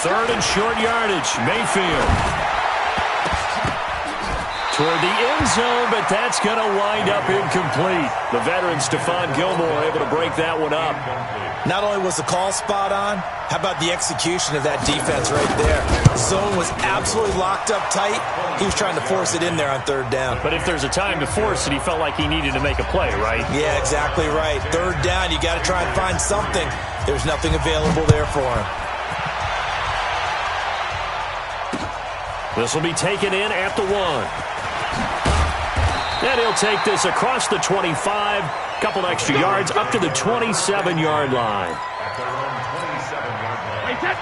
third and short yardage. Mayfield toward the end zone, but that's going to wind up incomplete. The veteran Stephon Gilmore able to break that one up. Not only was the call spot on, how about the execution of that defense right there? The zone was absolutely locked up tight. He was trying to force it in there on third down. But if there's a time to force it, he felt like he needed to make a play, right? Yeah, exactly right. Third down, you got to try and find something. There's nothing available there for him. This will be taken in at the 1. And he'll take this across the 25, couple extra yards up to the 27-yard line.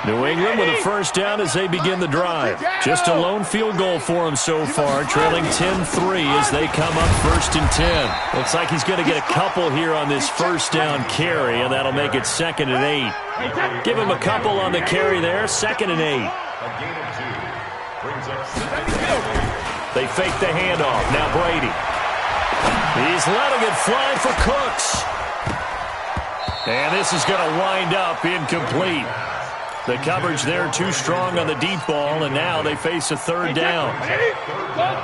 New England with a first down as they begin the drive. Just a lone field goal for him so far, trailing 10-3 as they come up first and 10. Looks like he's going to get a couple here on this first down carry, and that'll make it 2nd and 8. Give him a couple on the carry there, 2nd and 8. They fake the handoff. Now Brady. He's letting it fly for Cooks. And this is going to wind up incomplete. The coverage there too strong on the deep ball, and now they face a third down.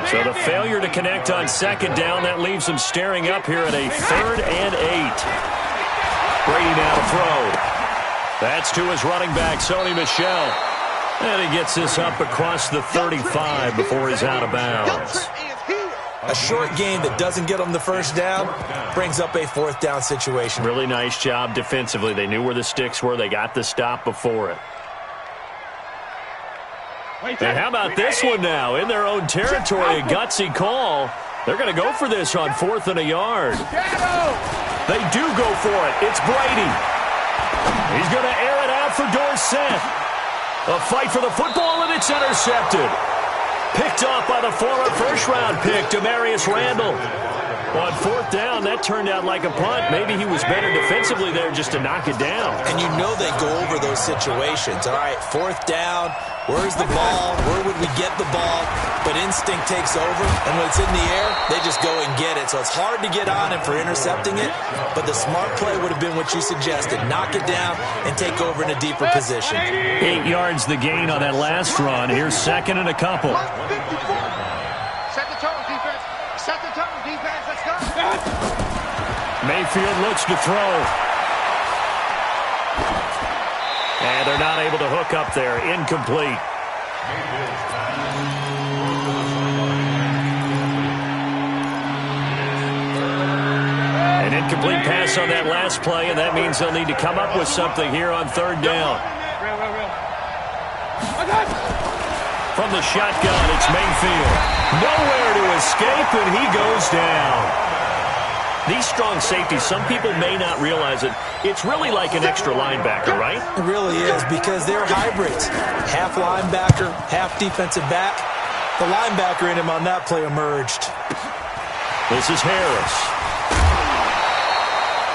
So the failure to connect on second down, that leaves them staring up here at a 3rd and 8. Brady now to throw. That's to his running back, Sony Michel. And he gets this up across the 35 before he's out of bounds. A short game that doesn't get them the first down brings up a 4th down situation. Really nice job defensively. They knew where the sticks were. They got the stop before it. And how about this one now? In their own territory, a gutsy call. They're going to go for this on 4th and a yard. They do go for it. It's Brady. He's going to air it out for Dorsett. A fight for the football, and it's intercepted. Picked off by the former first-round pick, Demarius Randall. On 4th down, that turned out like a punt. Maybe he was better defensively there just to knock it down. And you know they go over those situations. All right, 4th down, where's the ball? Where would we get the ball? But instinct takes over, and when it's in the air, they just go and get it. So it's hard to get on him for intercepting it, but the smart play would have been what you suggested. Knock it down and take over in a deeper position. 8 yards the gain on that last run. Here's 2nd and a couple. Set the tone, defense. Set the tone, defense. Let's go. Mayfield looks to throw. And they're not able to hook up there. Incomplete. An incomplete pass on that last play, and that means they'll need to come up with something here on 3rd down. From the shotgun, it's Mayfield. Nowhere to escape, and he goes down. These strong safeties, some people may not realize it. It's really like an extra linebacker, right? It really is, because they're hybrids. Half linebacker, half defensive back. The linebacker in him on that play emerged. This is Harris.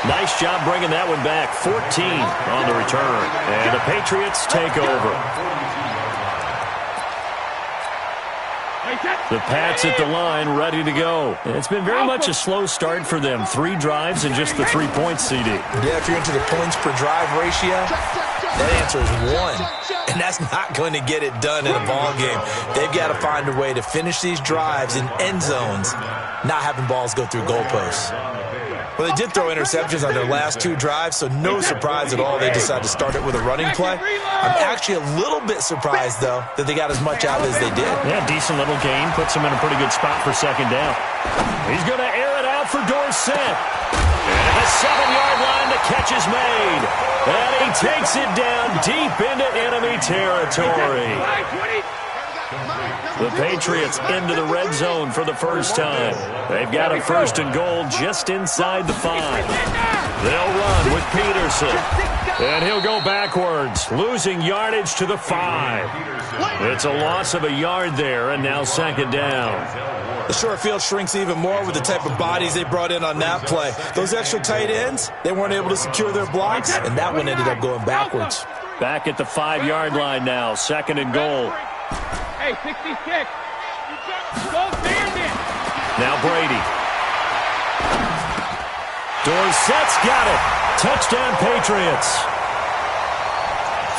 Nice job bringing that one back. 14 on the return. And the Patriots take over. The Pats at the line, ready to go. It's been very much a slow start for them. 3 drives and just the 3 points, CD. Yeah, if you're into the points per drive ratio, that answer is 1. And that's not going to get it done in a ball game. They've got to find a way to finish these drives in end zones, not having balls go through goalposts. Well, they did throw interceptions on their last 2 drives, so no surprise at all they decided to start it with a running play. I'm actually a little bit surprised, though, that they got as much out as they did. Yeah, decent little gain. Puts them in a pretty good spot for 2nd down. He's going to air it out for Dorsett. And the 7-yard line, the catch is made. And he takes it down deep into enemy territory. The Patriots into the red zone for the first time. They've got a 1st and goal just inside the 5. They'll run with Peterson. And he'll go backwards, losing yardage to the 5. It's a loss of a yard there, and now 2nd down. The short field shrinks even more with the type of bodies they brought in on that play. Those extra tight ends, they weren't able to secure their blocks, and that one ended up going backwards. Back at the 5-yard line now, 2nd and goal. Hey, 66. Go stand it. Now Brady. Dorsett's got it. Touchdown Patriots.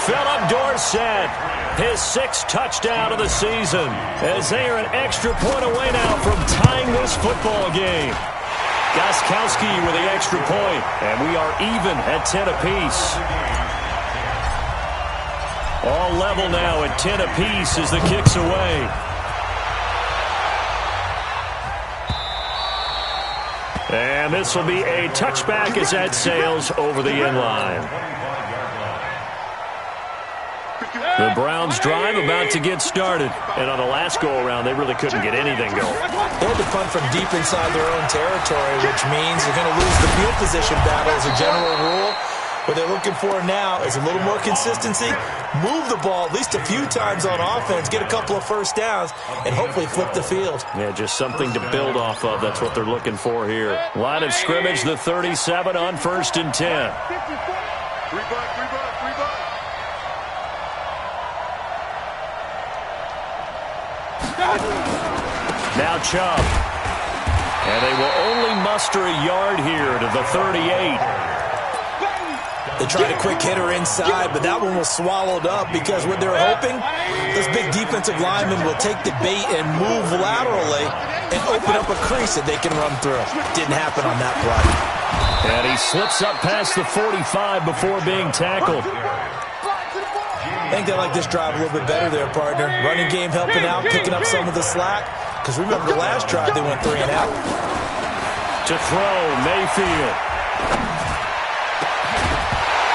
Philip Dorsett, his 6th touchdown of the season, as they are an extra point away now from tying this football game. Gostkowski with the extra point, and we are even at 10 apiece. All level now at 10 apiece as the kick's away. And this will be a touchback as that sails over the end line. The Browns drive about to get started. And on the last go-around, they really couldn't get anything going. They had to punt from deep inside their own territory, which means they're going to lose the field position battle as a general rule. What they're looking for now is a little more consistency, move the ball at least a few times on offense, get a couple of first downs, and hopefully flip the field. Yeah, just something to build off of. That's what they're looking for here. Line of scrimmage, the 37 on 1st and 10. Now Chubb. And they will only muster a yard here to the 38. They tried a quick hitter inside, but that one was swallowed up because what they're hoping, this big defensive lineman will take the bait and move laterally and open up a crease that they can run through. Didn't happen on that play. And he slips up past the 45 before being tackled. I think they like this drive a little bit better there, partner. Running game helping out, picking up some of the slack. Because remember the last drive, they went 3 and out. To throw, Mayfield.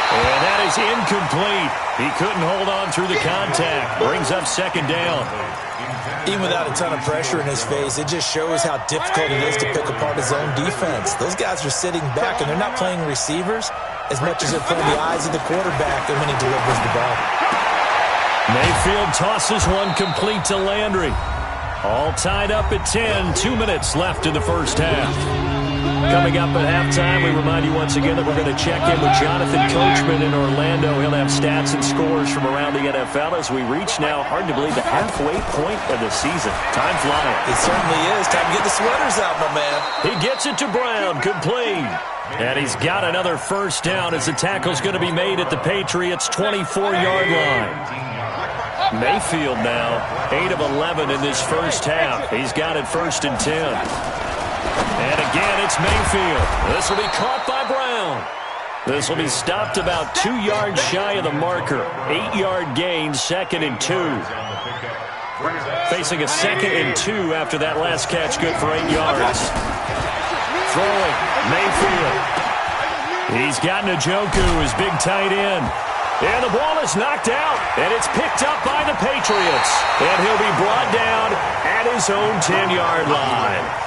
And that is incomplete. He couldn't hold on through the contact. Brings up 2nd down. Even without a ton of pressure in his face, it just shows how difficult it is to pick apart his own defense. Those guys are sitting back, and they're not playing receivers as much as they're playing the eyes of the quarterback and when he delivers the ball. Mayfield tosses one complete to Landry. All tied up at 10. 2 minutes left in the first half. Coming up at halftime, we remind you once again that we're going to check in with Jonathan Coachman in Orlando. He'll have stats and scores from around the NFL as we reach now, hard to believe, the halfway point of the season. Time flying. It certainly is. Time to get the sweaters out, my man. He gets it to Brown, complete. And he's got another first down as the tackle's going to be made at the Patriots' 24-yard line. Mayfield now, 8 of 11 in this first half. He's got it 1st and 10. And again, it's Mayfield. This will be caught by Brown. This will be stopped about 2 yards shy of the marker. 8-yard gain, 2nd and 2. Facing a 2nd and 2 after that last catch, good for 8 yards. Throwing, Mayfield. He's got Njoku, his big tight end. And the ball is knocked out, and it's picked up by the Patriots. And he'll be brought down at his own 10-yard line.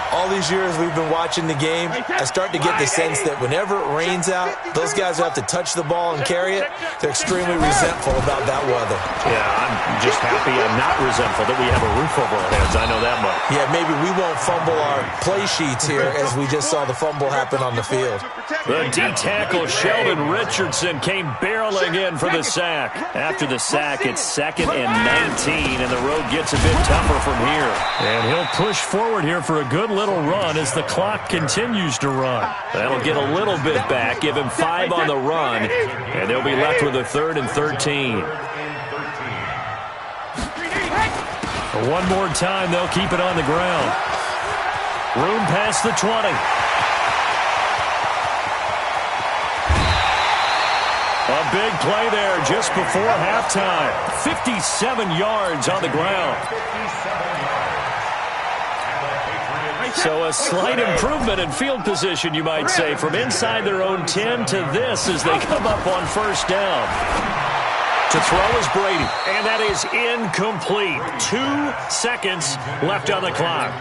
All these years we've been watching the game, I start to get the sense that whenever it rains out, those guys who have to touch the ball and carry it, they're extremely resentful about that weather. Yeah, I'm just happy I'm not resentful that we have a roof over our heads. I know that much. Yeah, maybe we won't fumble our play sheets here as we just saw the fumble happen on the field. The D-tackle, Sheldon Richardson, came barreling in for the sack. After the sack, it's 2nd and 19, and the road gets a bit tougher from here. And he'll push forward here for a good little run as the clock continues to run. That'll get a little bit back, give him 5 on the run, and they'll be left with a 3rd and 13. One more time, they'll keep it on the ground. Room past the 20. A big play there just before halftime. 57 yards on the ground. So a slight improvement in field position, you might say, from inside their own 10 to this as they come up on 1st down. To throw is Brady, and that is incomplete. 2 seconds left on the clock.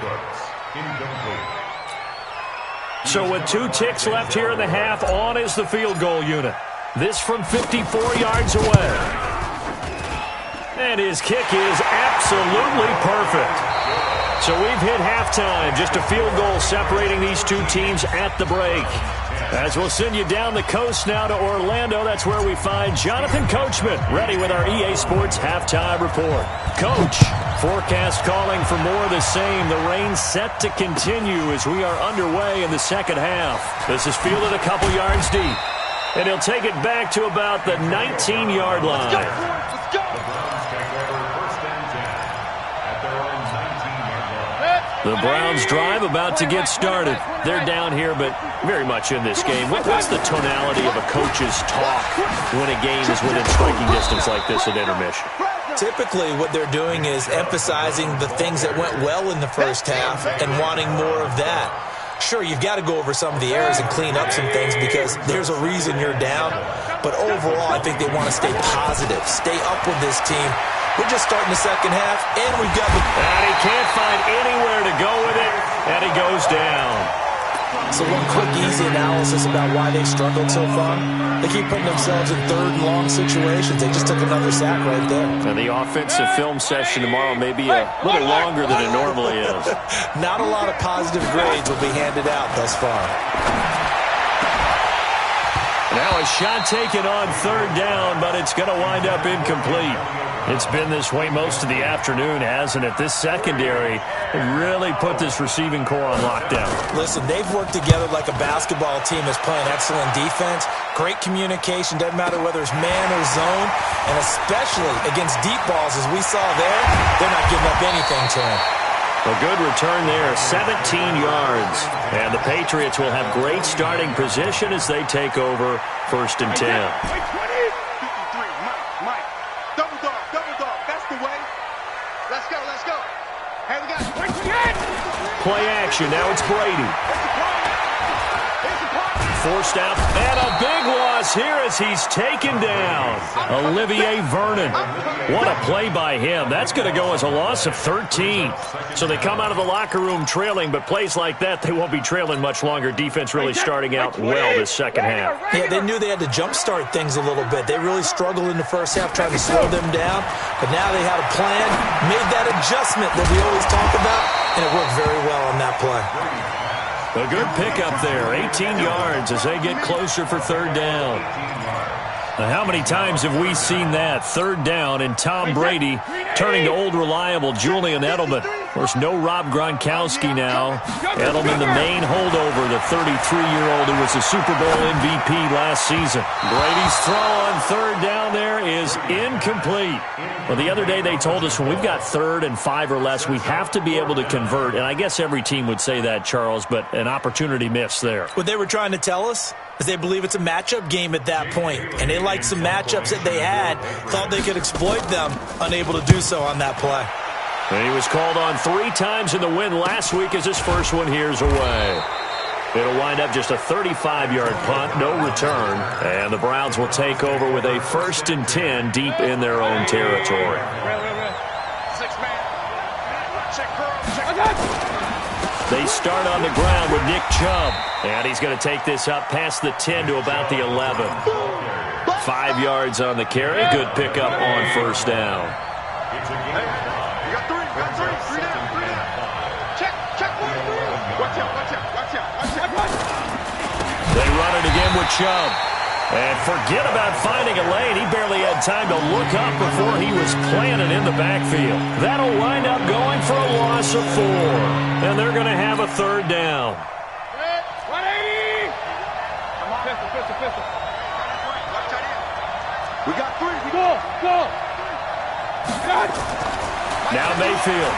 So with 2 ticks left here in the half, on is the field goal unit. This from 54 yards away. And his kick is absolutely perfect. So we've hit halftime, just a field goal separating these two teams at the break. As we'll send you down the coast now to Orlando, that's where we find Jonathan Coachman, ready with our EA Sports Halftime Report. Coach, forecast calling for more of the same. The rain set to continue as we are underway in the second half. This is fielded a couple yards deep. And he'll take it back to about the 19-yard line. Let's go. The Browns drive about to get started. They're down here, but very much in this game. What's the tonality of a coach's talk when a game is within striking distance like this at intermission? Typically, what they're doing is emphasizing the things that went well in the first half and wanting more of that. Sure, you've got to go over some of the errors and clean up some things because there's a reason you're down. But overall, I think they want to stay positive, stay up with this team. We're just starting the second half, and we've got the... And he can't find anywhere to go with it, and he goes down. So one quick, easy analysis about why they struggled so far. They keep putting themselves in third and long situations. They just took another sack right there. And the offensive film session tomorrow may be a little longer than it normally is. Not a lot of positive grades will be handed out thus far. Now a shot taken on third down, but it's going to wind up incomplete. It's been this way most of the afternoon, hasn't it? This secondary really put this receiving core on lockdown. Listen, they've worked together like a basketball team that's playing excellent defense. Great communication, doesn't matter whether it's man or zone. And especially against deep balls, as we saw there, they're not giving up anything to them. A good return there, 17 yards. And the Patriots will have great starting position as they take over 1st and 10. Play action. Now it's Brady. Forced out. And a big loss here as he's taken down. Olivier Vernon. What a play by him. That's going to go as a loss of 13. So they come out of the locker room trailing, but plays like that, they won't be trailing much longer. Defense really starting out well this second half. Yeah, they knew they had to jumpstart things a little bit. They really struggled in the first half trying to slow them down, but now they had a plan, made that adjustment that we always talk about, and it worked very well on that play. A good pickup there, 18 yards as they get closer for third down. Now, how many times have we seen that? Third down and Tom Brady turning to old reliable Julian Edelman. Of course, no Rob Gronkowski now. Edelman, the main holdover, the 33-year-old who was a Super Bowl MVP last season. Brady's throw on third down there is incomplete. Well, the other day they told us when we've got 3rd and 5 or less, we have to be able to convert. And I guess every team would say that, Charles, but an opportunity missed there. What they were trying to tell us is they believe it's a matchup game at that point. And they liked some matchups that they had, thought they could exploit them, unable to do so on that play. And he was called on 3 times in the win last week as his first one here's away. It'll wind up just a 35-yard punt, no return. And the Browns will take over with a 1st and 10 deep in their own territory. They start on the ground with Nick Chubb. And he's going to take this up past the 10 to about the 11. 5 yards on the carry. Good pickup on 1st down. They run it again with Chubb. And forget about finding a lane. He barely had time to look up before he was planted in the backfield. That'll wind up going for a loss of 4. And they're going to have a 3rd down. 180! Come on. Pistol. We got 3. Go. Now Mayfield.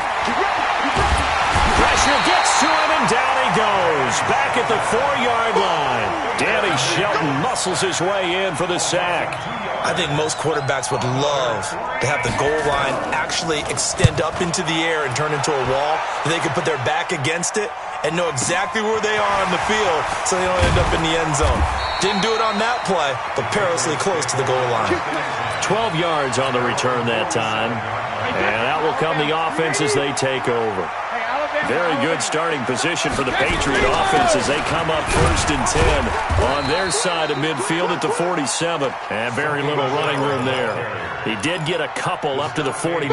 Pressure gets to him, and down he goes. Back at the 4-yard line. Danny Shelton muscles his way in for the sack. I think most quarterbacks would love to have the goal line actually extend up into the air and turn into a wall. They can put their back against it and know exactly where they are on the field so they don't end up in the end zone. Didn't do it on that play, but perilously close to the goal line. 12 yards on the return that time. And out will come the offense as they take over. Very good starting position for the Patriot offense as they come up 1st and 10 on their side of midfield at the 47. And very little running room there. He did get a couple up to the 49.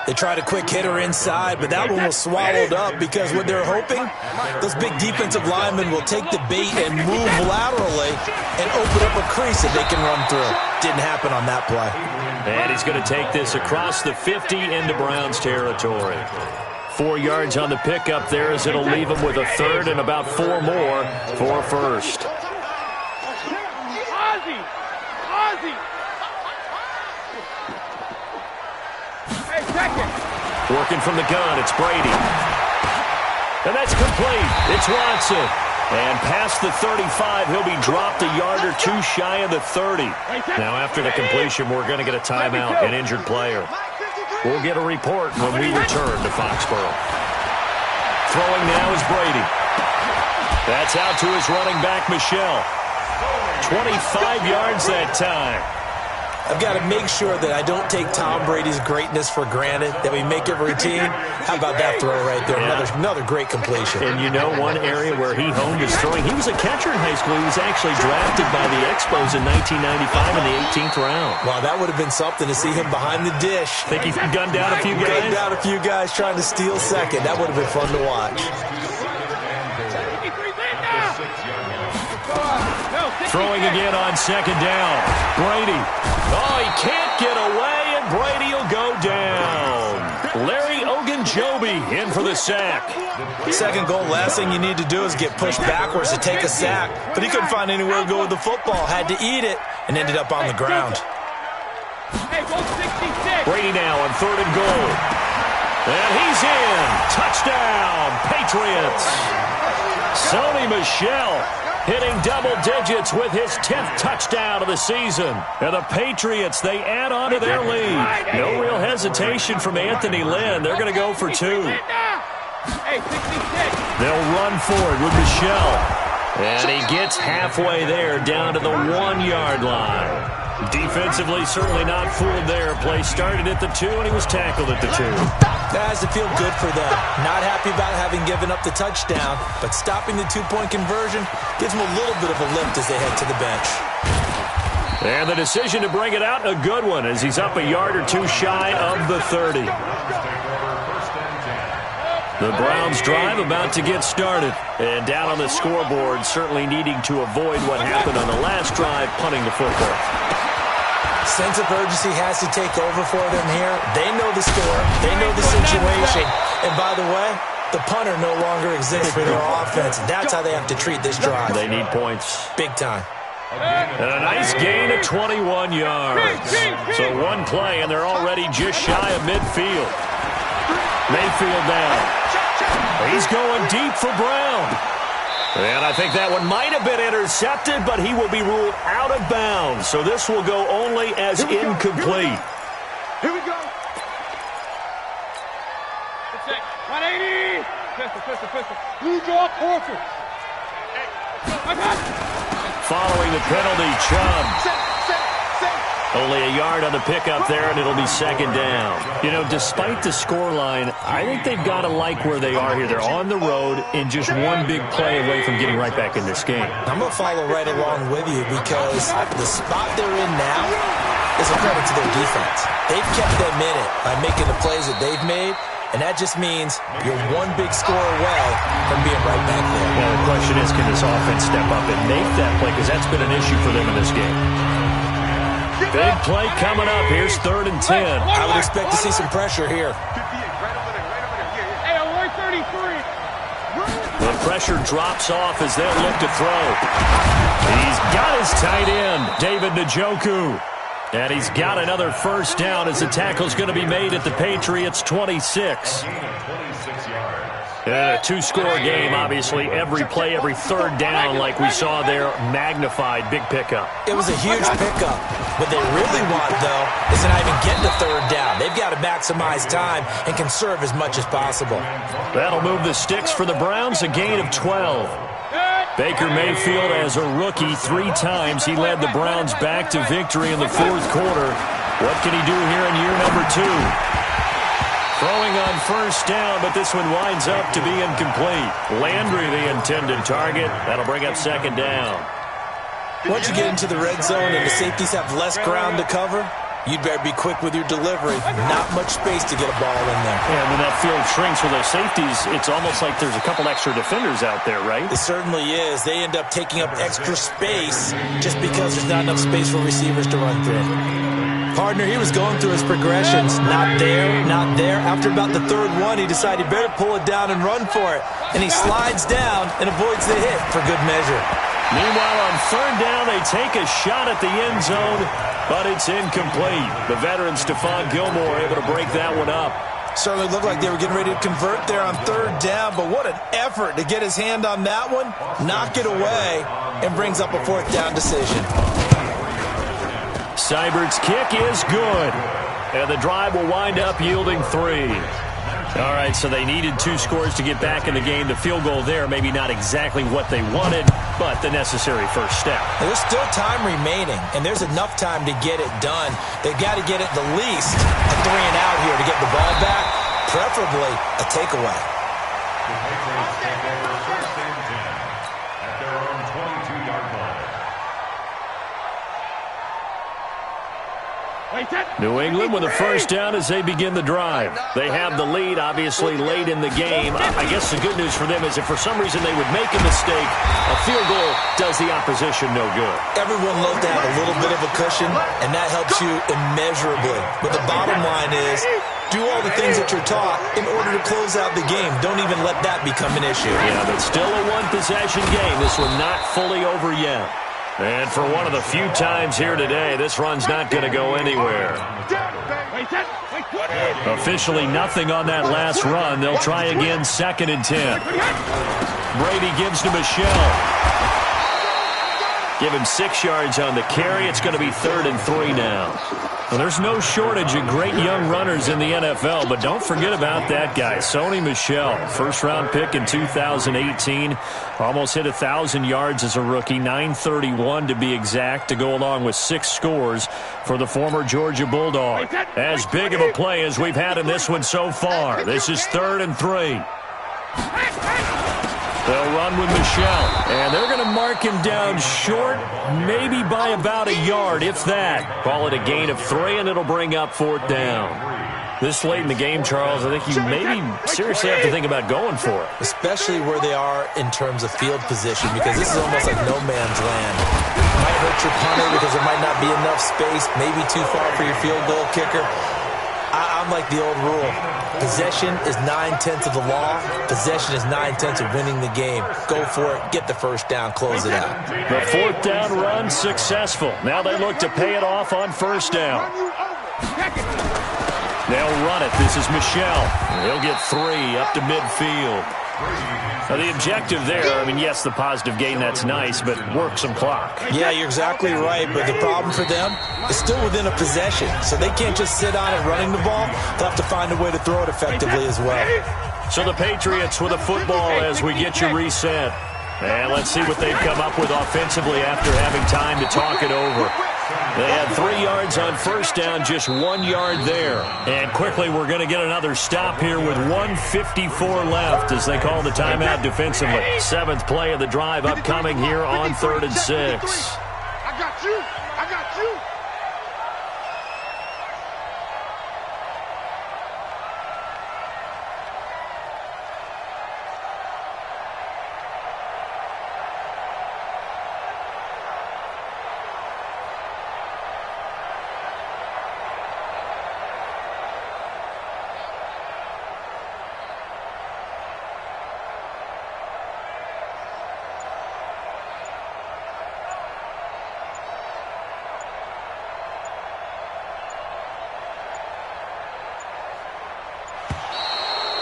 They tried a quick hitter inside, but that one was swallowed up because what they're hoping, those big defensive linemen will take the bait and move laterally and open up a crease that they can run through. Didn't happen on that play. And he's going to take this across the 50 into Browns territory. 4 yards on the pickup there as it'll leave him with a 3rd and about 4 more for 1st. Ozzy! Ozzy! Hey, second! Working from the gun, it's Brady. And that's complete. It's Watson. And past the 35, he'll be dropped a yard or two shy of the 30. Now, after the completion, we're going to get a timeout, an injured player. We'll get a report when we return to Foxborough. Throwing now is Brady. That's out to his running back, Michel. 25 yards that time. I've got to make sure that I don't take Tom Brady's greatness for granted, that we make it routine. How about that throw right there? Yeah. Another great completion. And you know one area where he honed his throwing? He was a catcher in high school. He was actually drafted by the Expos in 1995 in the 18th round. Wow, that would have been something to see him behind the dish. Think he gunned down a few guys? Gunned down a few guys trying to steal second. That would have been fun to watch. Throwing again on second down. Brady. Oh, he can't get away, and Brady will go down. Larry Ogunjobi in for the sack. Second goal, last thing you need to do is get pushed backwards to take a sack. But he couldn't find anywhere to go with the football. Had to eat it and ended up on the ground. Brady now on third and goal. And he's in. Touchdown, Patriots. Sony Michel hitting double digits with his 10th touchdown of the season. And the Patriots, they add on to their lead. No real hesitation from Anthony Lynn. They're going to go for two. They'll run forward with Michel. And he gets halfway there down to the 1 yard line. Defensively, certainly not fooled there. Play started at the 2, and he was tackled at the 2. That has to feel good for them. Not happy about having given up the touchdown, but stopping the two-point conversion gives them a little bit of a lift as they head to the bench. And the decision to bring it out, a good one, as he's up a yard or two shy of the 30. The Browns drive about to get started. And down on the scoreboard, certainly needing to avoid what happened on the last drive, punting the football. Sense of urgency has to take over for them here. They know the score. They know the situation. And by the way, the punter no longer exists for their offense. That's how they have to treat this drive. They need points. Big time. And a nice gain of 21 yards. So one play, and they're already just shy of midfield. Mayfield down. He's going deep for Brown. And I think that one might have been intercepted, but he will be ruled out of bounds. So this will go only as incomplete. Here we go. 180. Pistol. Blue draw, Horford. Following the penalty, Chubb. Only a yard on the pickup there, and it'll be second down. You know, despite the scoreline, I think they've got to like where they are here. They're on the road and just one big play away from getting right back in this game. I'm going to follow right along with you because the spot they're in now is a credit to their defense. They've kept them in it by making the plays that they've made, and that just means you're one big score away from being right back there. Well, the question is, can this offense step up and make that play? Because that's been an issue for them in this game. Big play coming up. Here's 3rd and 10. I would expect to see some pressure here. The pressure drops off as they'll look to throw. He's got his tight end, David Njoku. And he's got another first down as the tackle's going to be made at the Patriots' 26. A two-score game, obviously. Every play, every third down, like we saw there, magnified. Big pickup. It was a huge pickup. What they really want, though, is to not even get to third down. They've got to maximize time and conserve as much as possible. That'll move the sticks for the Browns, a gain of 12. Baker Mayfield, as a rookie, 3 times he led the Browns back to victory in the 4th quarter. What can he do here in year number 2? Throwing on first down, but this one winds up to be incomplete. Landry, the intended target. That'll bring up second down. Once you get into the red zone and the safeties have less ground to cover, you'd better be quick with your delivery. Not much space to get a ball in there. And when that field shrinks for those safeties, it's almost like there's a couple extra defenders out there, right? It certainly is. They end up taking up extra space just because there's not enough space for receivers to run through. Partner, he was going through his progressions. Not there, not there. After about the 3rd one, he decided he better pull it down and run for it. And he slides down and avoids the hit for good measure. Meanwhile, on third down, they take a shot at the end zone, but it's incomplete. The veteran Stephon Gilmore able to break that one up. Certainly looked like they were getting ready to convert there on third down, but what an effort to get his hand on that one, knock it away, and brings up a fourth down decision. Seibert's kick is good, and the drive will wind up yielding 3. All right, so they needed 2 scores to get back in the game. The field goal there, maybe not exactly what they wanted, but the necessary first step. There's still time remaining, and there's enough time to get it done. They've got to get at the least a 3 and out here to get the ball back, preferably a takeaway. The Patriots take over first and 10 at their own 22-yard line. New England with a first down as they begin the drive. They have the lead, obviously, late in the game. I guess the good news for them is if for some reason they would make a mistake, a field goal does the opposition no good. Everyone loves to have a little bit of a cushion, and that helps you immeasurably. But the bottom line is, do all the things that you're taught in order to close out the game. Don't even let that become an issue. Yeah, but still a one-possession game. This one not fully over yet. And for one of the few times here today, this run's not going to go anywhere. Officially nothing on that last run. They'll try again, 2nd and 10. Brady gives to Michelle. Give him 6 yards on the carry. It's going to be 3rd and 3 now. Well, there's no shortage of great young runners in the NFL, but don't forget about that guy, Sony Michel. First-round pick in 2018. Almost hit 1,000 yards as a rookie, 931 to be exact, to go along with 6 scores for the former Georgia Bulldog. As big of a play as we've had in this one so far. This is 3rd and 3. They'll run with Michel, and they're going to mark him down short, maybe by about a yard, if that. Call it a gain of 3, and it'll bring up 4th down. This late in the game, Charles, I think you maybe seriously have to think about going for it. Especially where they are in terms of field position, because this is almost like no man's land. Might hurt your punter because there might not be enough space, maybe too far for your field goal kicker. I'm like the old rule. Possession is 9/10 of the law. Possession is 9/10 of winning the game. Go for it. Get the first down. Close it out. The 4th down run successful. Now they look to pay it off on 1st down. They'll run it. This is Michel. He'll get 3 up to midfield. Now the objective there, I mean, yes, the positive gain, that's nice, but work some clock. Yeah, you're exactly right, but the problem for them is still within a possession, so they can't just sit on it running the ball. They'll have to find a way to throw it effectively as well. So the Patriots with a football as we get you reset. And let's see what they've come up with offensively after having time to talk it over. They had 3 yards on 1st down, just 1 yard there. And quickly we're going to get another stop here with 1:54 left as they call the timeout defensively. 7th play of the drive upcoming here on 3rd and 6. I got you. I got you.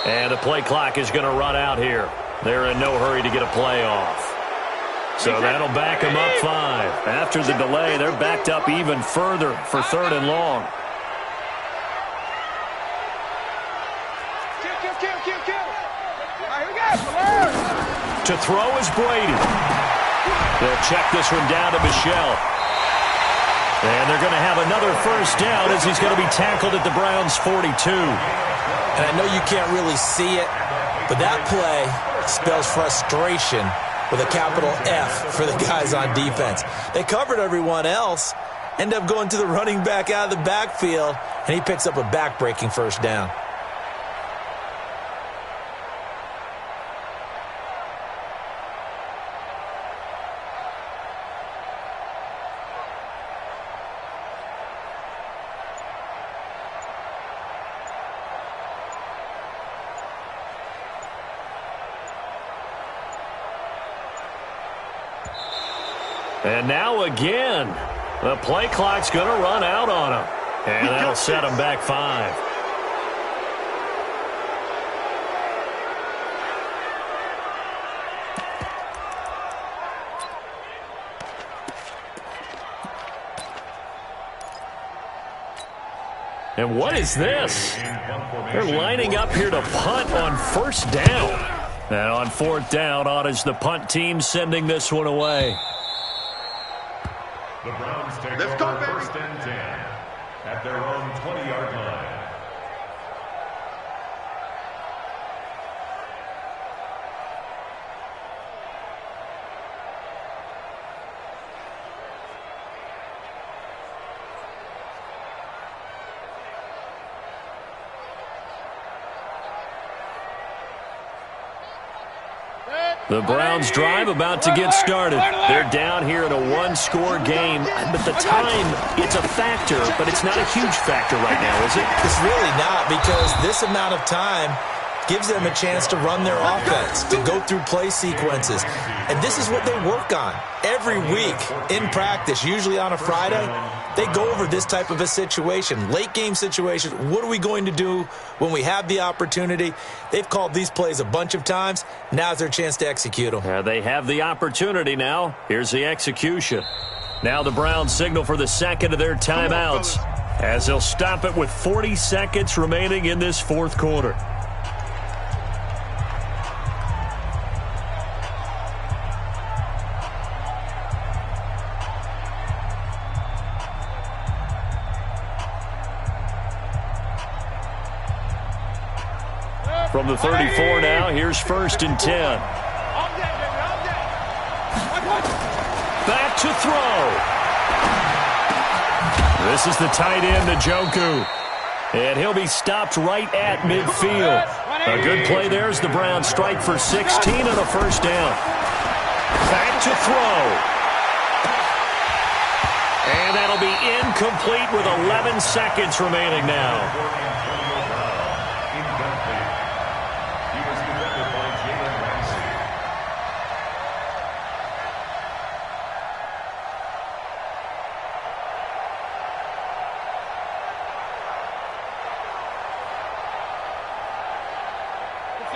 And the play clock is going to run out here. They're in no hurry to get a play off. So that'll back them up 5. After the delay, they're backed up even further for 3rd and long. To throw is Brady. They'll check this one down to Michel. And they're going to have another first down as he's going to be tackled at the Browns' 42. And I know you can't really see it, but that play spells frustration with a capital F for the guys on defense. They covered everyone else, end up going to the running back out of the backfield, and he picks up a back-breaking first down. And now again, the play clock's going to run out on him. And that'll set him back 5. And what is this? They're lining up here to punt on first down. And on fourth down, on is the punt team sending this one away. The Browns take over first and 10 at their own 20-yard line. The Browns drive about to get started. They're down here in a one-score game, but the time, it's a factor, but it's not a huge factor right now, is it? It's really not, because this amount of time gives them a chance to run their offense, to go through play sequences. And this is what they work on every week in practice, usually on a Friday. They go over this type of a situation, late game situation. What are we going to do when we have the opportunity? They've called these plays a bunch of times. Now's their chance to execute them. They have the opportunity now. Here's the execution. Now the Browns signal for the second of their timeouts as they'll stop it with 40 seconds remaining in this fourth quarter. From the 34 now, here's first and 10. Back to throw. This is the tight end, Njoku. And he'll be stopped right at midfield. A good play there as the Browns strike for 16 and a first down. Back to throw. And that'll be incomplete with 11 seconds remaining now.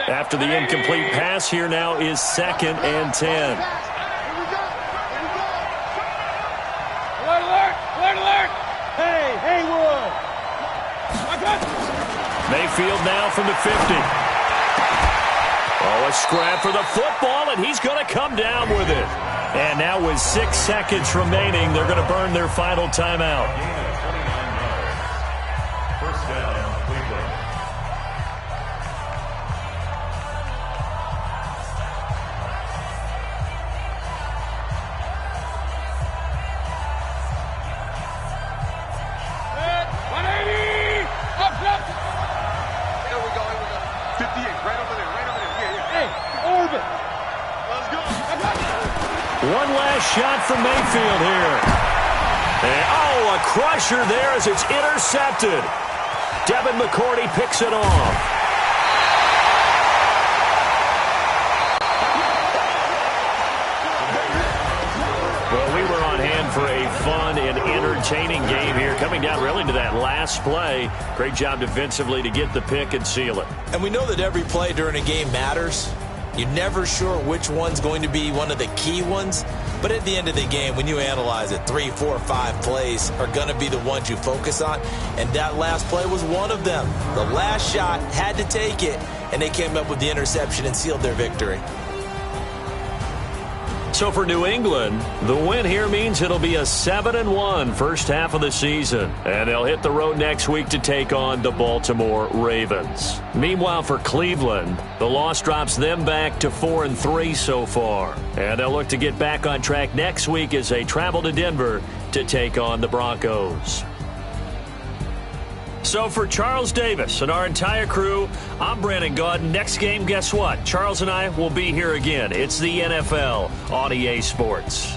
After the incomplete pass, here now is second and 10. Alert, alert, alert, alert. Hey, Haywood. Mayfield now from the 50. Oh, a scrap for the football, and he's going to come down with it. And now with 6 seconds remaining, they're going to burn their final timeout. First down, Cleveland. One last shot from Mayfield here. And, oh, a crusher there as it's intercepted. Devin McCourty picks it off. Well, we were on hand for a fun and entertaining game here, coming down really to that last play. Great job defensively to get the pick and seal it. And we know that every play during a game matters. You're never sure which one's going to be one of the key ones. But at the end of the game, when you analyze it, 3, 4, 5 plays are going to be the ones you focus on. And that last play was one of them. The last shot had to take it, and they came up with the interception and sealed their victory. So for New England, the win here means it'll be a 7-1 first half of the season. And they'll hit the road next week to take on the Baltimore Ravens. Meanwhile, for Cleveland, the loss drops them back to 4-3 so far. And they'll look to get back on track next week as they travel to Denver to take on the Broncos. So for Charles Davis and our entire crew, I'm Brandon Gaudin. Next game, guess what? Charles and I will be here again. It's the NFL on EA Sports.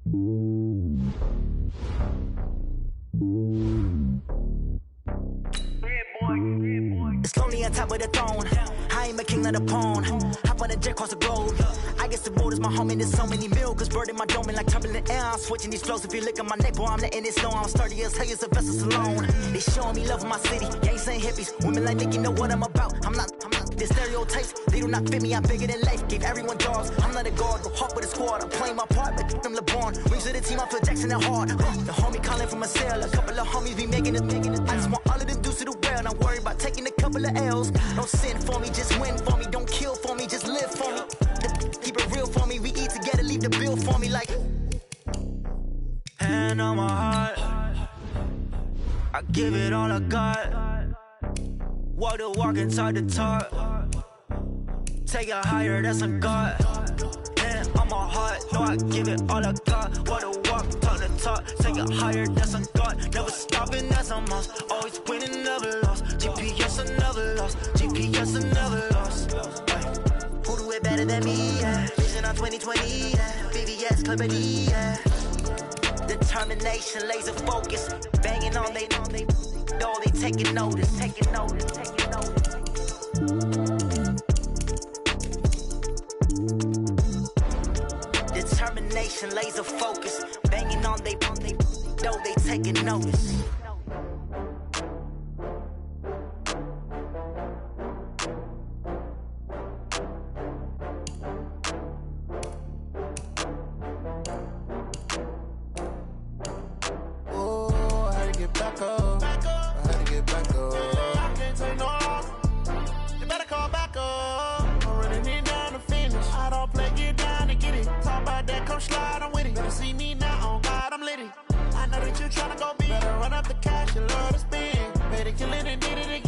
It's lonely on top of the throne. I ain't a king of the pawn. Hop on a jet across the globe. I guess the road is my home and there's so many mills. Bird in my dome and like turbulent air. I'm switching these flows. If you look at my neck, boy, I'm letting it snow. I'm sturdy as hell as a vessel alone. They showing me love in my city. Gangs ain't hippies. Women like Nick, you know what I'm about. I'm not the stereotypes. They do not fit me. I'm bigger than life. Gave everyone jobs. I'm not a guard, but hawk with a squad. I'm playing my part, but them LeBron. Rings to the team, I feel Jackson and hard. The homie calling from a cell. A couple of homies be making it. I just want all of them dudes to the well. Not worry about taking a couple of L's. Don't sin for me, just win for me. Don't kill for me, just live for me. Keep it real for me. We eat together, leave the bill for me like. Hand on my heart, I give it all I got. Walk the walk inside the talk. Take it higher, that's a God. Hand on my heart, no, I give it all I got. Walk the walk, talk the talk. Take it higher, that's a God. Never stopping, that's a must. Always winning, never lost. GPS, I never lost. GPS, I never lost. Who do it better than me? Yeah. Vision on 2020. Yeah. VVS, Clarity. Yeah. Determination, laser focus. Banging on they know they taking notice. Taking notice. Taking notice. Determination, laser focus. Banging on they know they taking notice. Slide, I'm with it. Better see me now, on God, I'm litty. I know that you tryna go big. Better run up the cash, you love to spend. Better kill it and did it again.